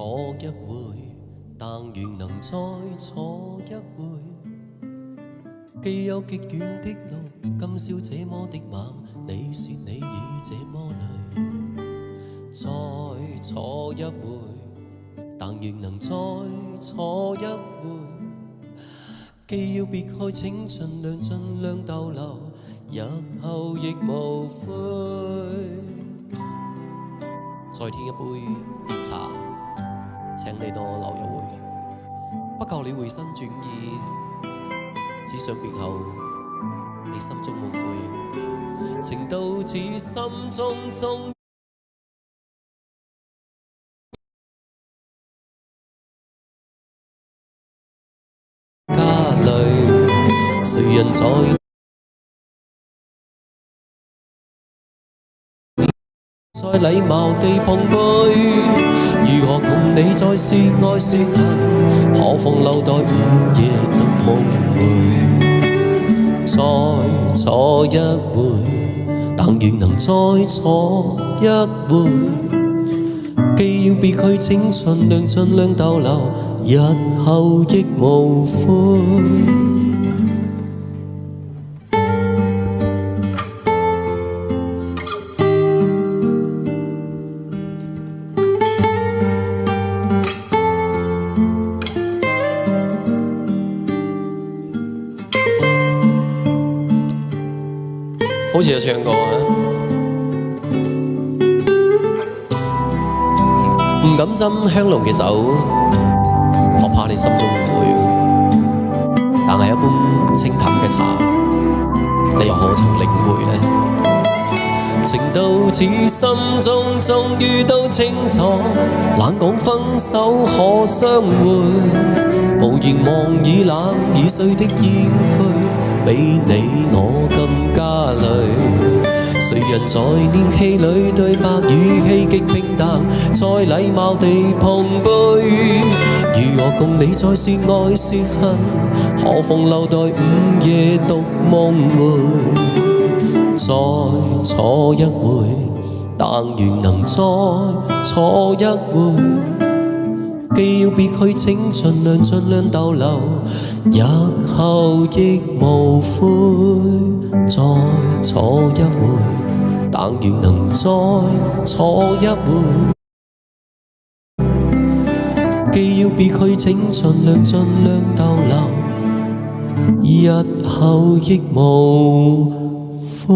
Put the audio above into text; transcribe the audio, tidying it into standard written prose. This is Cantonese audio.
坐一回，但願能再坐一回。既有極遠的路，今宵這麼的猛，你說你已這麼累，再坐一回，但願能再坐一回。既要別開，請盡量逗留，日後亦無悔。再添一杯熱茶，請你多留一會，不求你回心轉意，只想別後你心中無悔，情到此心中終。家裏誰人在禮貌地碰杯，如何共你再說愛說恨？何妨留待午夜獨夢回。再坐一回，但願能再坐一回。既要別去，請盡量逗留，日後亦無悔。好似有唱過啊！唔敢斟香濃嘅酒，我怕你心中誤會。但係一杯清淡嘅茶，你又可曾領會呢？情到此心中終於都清楚，冷講分手可相會，無言望已冷已碎的煙灰，比你我更加累。誰人在念戲裏對白語氣極平淡，再禮貌地碰杯，如何共你再說愛說恨？何妨留待午夜獨夢回。再坐一回，但願能再坐一回。既要別去，請盡量逗留，日後亦無悔。再坐一回，但願能再坐一回。既要別去，請盡量逗留，日後亦無悔。